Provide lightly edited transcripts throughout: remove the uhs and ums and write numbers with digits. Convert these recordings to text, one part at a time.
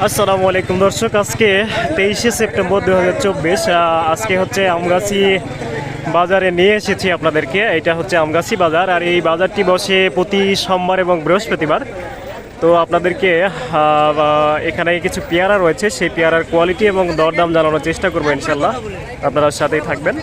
আসসালামু আলাইকুম দর্শক, আজকে 23শে সেপ্টেম্বর 2024। আজকে হচ্ছে আমগাছি বাজারে নিয়ে এসেছি আপনাদেরকে। এটা হচ্ছে আমগাছি বাজার, আর এই বাজারটি বসে প্রতি সোমবার এবং বৃহস্পতিবার। তো আপনাদেরকে এখানে কিছু পেয়ারা রয়েছে, সেই পেয়ারার কোয়ালিটি এবং দরদাম জানানোর চেষ্টা করবো ইনশাল্লাহ। আপনারা সাথেই থাকবেন।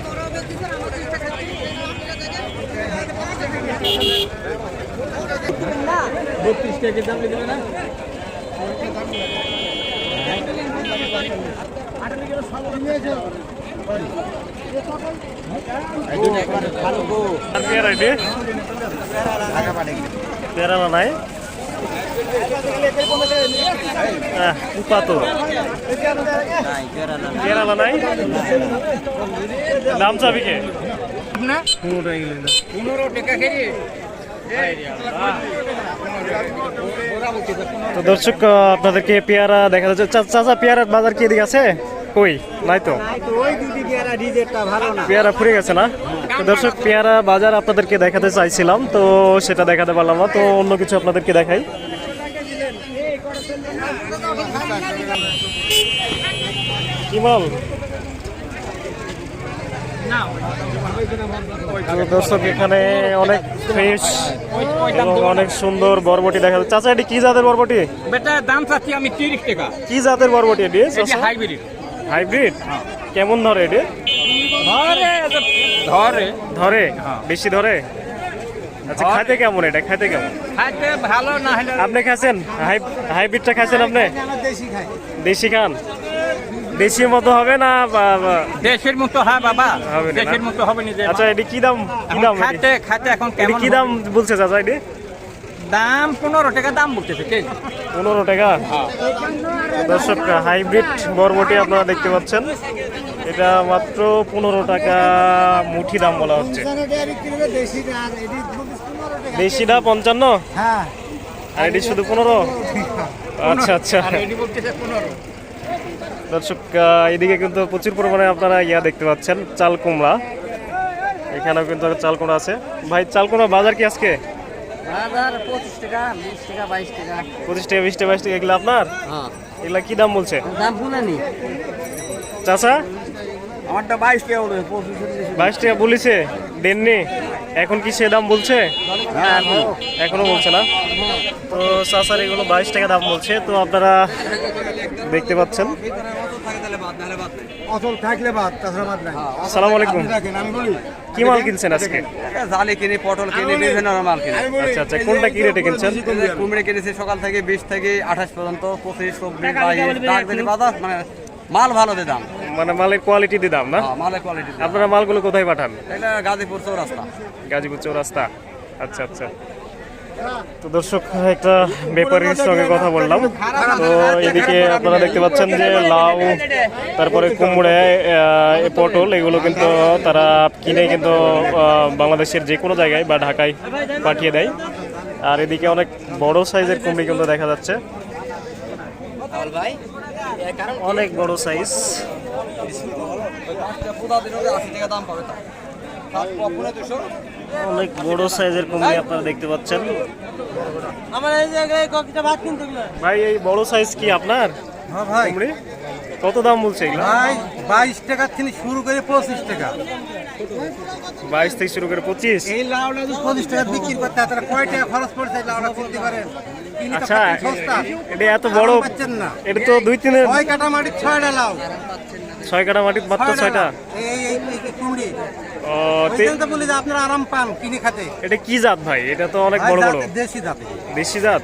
পেয়ারা নাই তো পেয়ারা নাই, দাম চাবি কে? 15 টাকা। তো দর্শক, আপনাদেরকে পেয়ারা দেখা যাচ্ছে। চাচা, পেয়ারার বাজার কি এদিকে আছে? কই নাই তো, পেয়ারা ফুরে গেছে না? তো দর্শক, পেয়ারা বাজার আপনাদেরকে দেখাতে চাইছিলাম, তো সেটা দেখাতে পারলাম না, তো অন্য কিছু আপনাদেরকে দেখাই। কি মাল? দর্শক, এখানে অনেক ফ্রেশ এবং অনেক সুন্দর বরবটি দেখা যাচ্ছে। চাচা, এটি কি জাতের বরবটি? বেটা দাম চাচ্ছি আমি 30 টাকা। কি জাতের বরবটি এটি? হাইব্রিড। হাইব্রিড? কেমন ধরে এটি? ধরে বেশি ধরে। আচ্ছা, খাইতে কেমন এটা? খাইতে কেমন? খাইতে ভালো না। আপনি খাচ্ছেন হাইব্রিডটা? খাচ্ছেন আপনি? দেশি খান? দেশির মতো হবে না? দেশের মতো হয় বাবা, দেশের মতো হবে না। আচ্ছা, এটি কি দাম? খাইতে এখন কেমন কি দাম বলছে চাচা? এটি দাম 15 টাকা দাম বলতেছে। 15 টাকা। দর্শক, হাইব্রিড বরবটি আপনারা দেখতে পাচ্ছেন, এটা মাত্র 15 টাকা মুঠি দাম বলা হচ্ছে। দেশিটা 55, আর এটি শুধু 15। আচ্ছা আচ্ছা দর্শক, এদিকে কিন্তু প্রচুর পরিমাণে আপনারা দেখতে পাচ্ছেন চাল কুমড়া। এখানেও কিন্তু চাল কুমড়া আছে। ভাই, চাল কুমড়া বাজার কি আজকে? 25 টাকা, 20 টাকা, 22 টাকা। 25 টাকা, 20 টাকা, 22 টাকা। এগুলো আপনার? এগুলা কি দাম বলছে দাম শুনানি চাচা? আমারটা 22 টাকা বলে। 22 টাকা বলেছে, দেননি? এখন কি সে দাম বলছে? এখনো বলছে না। তো চাচার এগুলো 22 টাকা দাম বলছে। তো আপনারা দেখতে পাচ্ছেন। আসসালামু আলাইকুম। কি মাল কিনছেন আজকে? জালি কিনি, পটল কিনি, বিভিন্ন মাল কিনি। আচ্ছা আচ্ছা, কোনটা কি রেটে কিনছেন? কুমড়ে কিনেছি সকাল থেকে 20 থেকে 28 পর্যন্ত, 25, 24, 22 বাজার। মানে মাল ভালো দিয়ে দাম, মানে মালের কোয়ালিটি দিয়ে দাম না? মালের কোয়ালিটি। আপনারা মালগুলো কোথায় পাঠান? এটা গাজীপুর চৌরাস্তা। গাজীপুর চৌরাস্তা। আচ্ছা আচ্ছা। তো দর্শক, একটা ব্যাপারীর সঙ্গে কথা বললাম। তো এদিকে আপনারা দেখতে পাচ্ছেন যে লাউ, তারপরে কুমড়ে, পটল, এগুলো কিন্তু তারা কিনে কিন্তু বাংলাদেশের যে কোনো জায়গায় বা ঢাকায় পাঠিয়ে দেয়। আর এদিকে অনেক বড় সাইজের কুমড়ি কিন্তু দেখা যাচ্ছে, অনেক বড় সাইজ। অনেক বড় সাইজের কুমড়ি আপনারা দেখতে পাচ্ছেন। ভাই, এই বড় সাইজ কি আপনার? হ্যাঁ ভাই। কুমড়ি কত দাম বলছে এগুলো? ভাই 22 টাকা থেকে শুরু করে 25 টাকা। 22 থেকে শুরু করে 25। এই লাউটা যদি 25 টাকা বিক্রি করতে হয় তাহলে কয় টাকা খরচ পড়ছে লাউটা কিনতে পারেন? আচ্ছা, এটা এত বড়? পাচ্ছেন না। এটা তো 2-3 6 কাটা মাটির 6টা লাউ। 6 কাটা মাটির মাত্র 6টা? এই কুমড়ি। ও, তো বলি যে আপনারা আরাম পান কিনে খেতে। এটা কি জাত ভাই? এটা তো অনেক বড় বড়। দেশি জাত। দেশি জাত?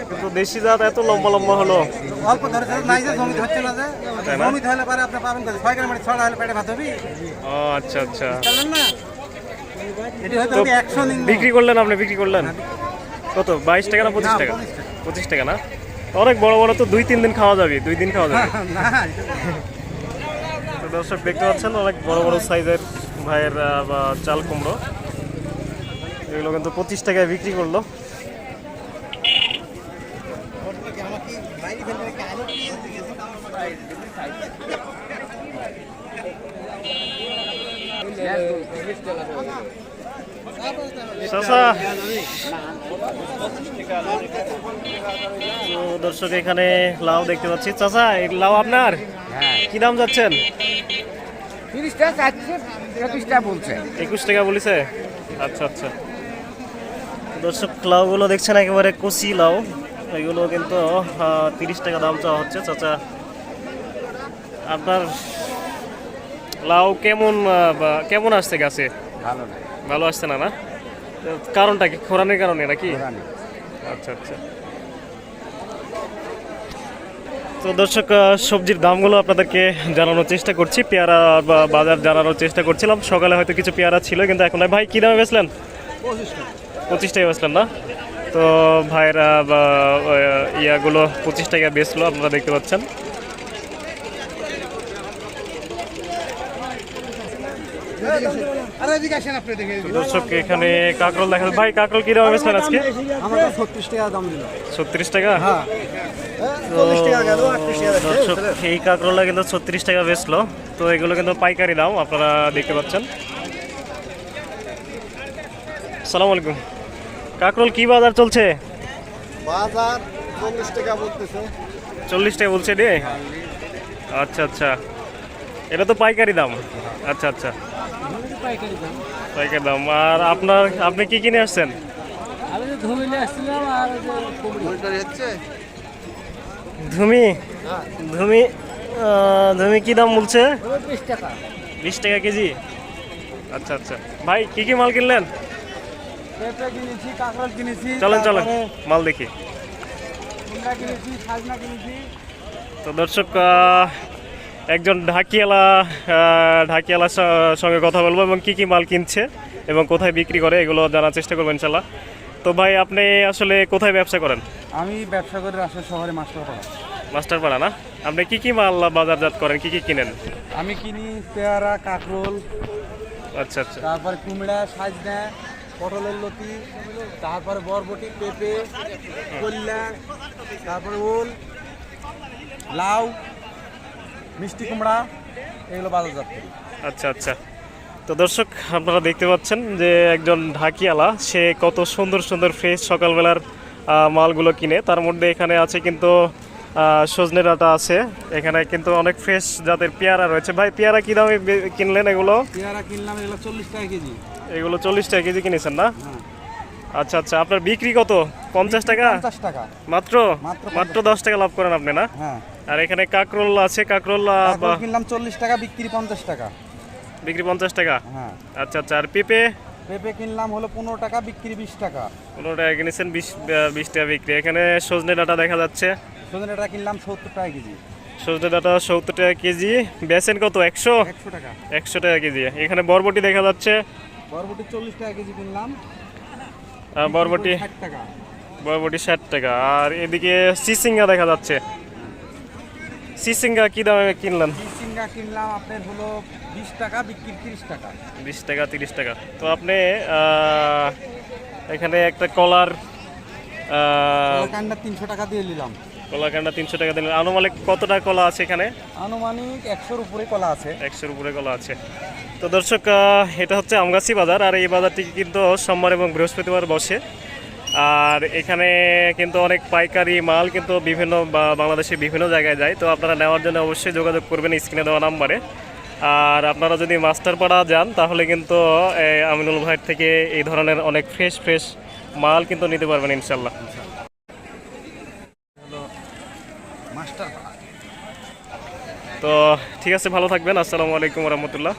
কিন্তু দেশি জাত এত লম্বা লম্বা হলো? অল্প ধরে নাই যে জমি হচ্ছে না, যে জমি হলে পরে আপনি পাবেন 6 কাটা মাটির 6টা হলে পেটে ভাত হবে। ও আচ্ছা আচ্ছা। জানেন না, এটি হয়তো 100 দিন বিক্রি করলেন আপনি? বিক্রি করলেন কত? 22 টাকা না 25 টাকা? 25 টাকা না? অনেক বড় বড়, তো 2-3 দিন খাওয়া যাবে, 2 দিন খাওয়া যাবে। তো দর্শক, দেখতে পাচ্ছেন অনেক বড় বড় সাইজের ভাইয়ের চাল কুমড়ো। এগুলো কিন্তু 25 টাকায় বিক্রি করলো। চাচা তো দর্শক এখানে লাউ দেখতে পাচ্ছি। চাচা এই লাউ আপনার কি দাম যাচ্ছেন? 30 টাকা চাচ্ছে, 21 টাকা বলছে। 21 টাকা বলেছে। আচ্ছা আচ্ছা। দর্শক লাউগুলো দেখছেন একেবারে কচি লাউ, এগুলো কিন্তু 30 টাকা দাম চাওয়া হচ্ছে। চাচা আপনার লাউ কেমন আসছে গাছে? ভালো না, ভালো আসছে না? না তো কারণটা কি, খরানের কারণে নাকি? পুরানি। আচ্ছা আচ্ছা। তো দর্শক সবজির দামগুলো আপনাদেরকে জানানোর চেষ্টা করছি, পেয়ারা বা বাজার জানানোর চেষ্টা করছিলাম। সকালে হয়তো কিছু পেয়ারা ছিল কিন্তু এখন নাই। ভাই কী দামে বেচলেন? 25 টাকা বেচলেন না? তো ভাইরা বা ইয়াগুলো 25 টাকা বেচলো, আপনারা দেখতে পাচ্ছেন। আরে এদিকে আসেন আপনি দেখে। তো দর্শক এখানে কাঁকরোল দেখা ভাই, কাঁকরোল কী দামে বেচলেন আজকে? আমরা 36 টাকা দাম দিলাম। 36 টাকা? হ্যাঁ, 40 টাকা গেল, 38 টাকা। দর্শক এই কাঁকরোলটা কিন্তু 36 টাকা বেচলো। তো এগুলো কিন্তু পাইকারি দাম, আপনারা দেখতে পাচ্ছেন। আসসালামু আলাইকুম। কাঁকরোল কি বাজার চলছে? বাজার 40 টাকা বলতেছে। 40 টাকা বলছে রে? আচ্ছা আচ্ছা, এটা তো পাইকারি দাম। আচ্ছা আচ্ছা, পাইকারি দাম। আর আপনি কি কিনে আসছেন? ধুমি ধুমি ধুমি কি দাম বলছে? 20 টাকা। 20 টাকা কেজি। আচ্ছা আচ্ছা। ভাই কি কি মাল কিনলেন? পেঁপে কিনেছি, কাঁকরোল কিনেছি, চলেন চলেন মাল দেখি। কুমড়া কিনেছি, সাজনা কিনেছি। তো দর্শক একজন ঢাকিয়ালার সঙ্গে কথা বলবো এবং কি কি মাল কিনছে এবং কোথায় বিক্রি করে এগুলো জানার চেষ্টা করবো ইনশাল্লাহ। তো ভাই আপনি আসলে কোথায় ব্যবসা করেন? আমি ব্যবসা করি রাজশাহী শহরে মাস্টারপাড়া। মাস্টারপাড়া না? আপনি কি কি মাল বাজারজাত করেন, কি কি কিনেন? আমি কিনি পেয়ারা, কাঁকরোল, আচ্ছা আচ্ছা। তারপরে কুমড়া, সাজনা, পটলের লতি, তারপরে বরবটি, পেঁপে, কল্যা, তারপরে ওল, লাউ, মিষ্টি কুমড়া, এগুলো বাজারজাত করি। আচ্ছা আচ্ছা। তো দর্শক আপনারা দেখতে পাচ্ছেন যে একজন ঢাকিয়ালা, সে কত সুন্দর সুন্দর ফ্রেশ সকালবেলার মালগুলো কিনে। তার মধ্যে এখানে আছে কিন্তু সজনে ডাঁটা আছে, এখানে কিন্তু অনেক ফ্রেশ জাতের পেয়ারা রয়েছে। ভাই পেয়ারা কি দামে কিনলেন এগুলো? পেয়ারা কিনলাম, এগুলো 40 টাকা কেজি। এগুলো 40 টাকা কেজি কিনেছেন না? আচ্ছা আচ্ছা। আপনার বিক্রি কত? 50 টাকা? 50 টাকা মাত্র? মাত্র মাত্র 10 টাকা লাভ করেন আপনি না? হ্যাঁ। আর এখানে কাঁকরোল আছে, কাঁকরোল কাঁকরোল কিনলাম 40 টাকা, বিক্রি 50 টাকা। বিক্রি 50 টাকা? হ্যাঁ। আচ্ছা আচ্ছা। আর পেঁপে? পেঁপে কিনলাম হলো 15 টাকা, বিক্রি 20 টাকা। 15 টাকা কিনেছেন, 20 টাকা বিক্রি। এখানে সজনে ডাঁটা দেখা যাচ্ছে, সজনে ডাঁটা কিনলাম 70 টাকা কেজি। সজনে ডাঁটা 70 টাকা কেজি। বেচেন কত? 100 টাকা। 100 টাকা কেজি। এখানে বরবটি দেখা যাচ্ছে, বরবটি 40 টাকা কেজি কিনলাম, বরবটি 60 টাকা। 60 টাকা। আর এদিকে চিচিঙ্গা দেখা যাচ্ছে, চিচিঙ্গা কি দামে কিনলেন? চিচিঙ্গা কিনলাম আপনার হলো 20 টাকা, বিক্রি 30 টাকা। 20 টাকা 30 টাকা। তো আপনি এখানে একটা কলার কান্ডা 300 টাকা দিয়ে নিলাম। কলা কান্ডা 300 টাকা দিলেন। আনুমানিক কতটা কলা আছে এখানে? আনুমানিক 100-র উপরে কলা আছে। 100-র উপরে কলা আছে। তো দর্শক এটা হচ্ছে আমগাছি বাজার, আর এই বাজারটি কিন্তু সোমবার এবং বৃহস্পতিবার বসে। আর এখানে কিন্তু অনেক পাইকারি মাল কিন্তু বিভিন্ন বাংলাদেশের বিভিন্ন জায়গায় যায়। তো আপনারা নেওয়ার জন্য অবশ্যই যোগাযোগ করবেন স্ক্রিনে দেওয়া নাম্বারে। আর আপনারা যদি মাস্টারপাড়া যান তাহলে কিন্তু আমিনুল ভাইয়ের থেকে এই ধরনের অনেক ফ্রেশ মাল কিন্তু নিতে পারবেন ইনশাল্লাহ। তো ঠিক আছে, ভালো থাকবেন। আসসালামু আলাইকুম রহমতুল্লাহ।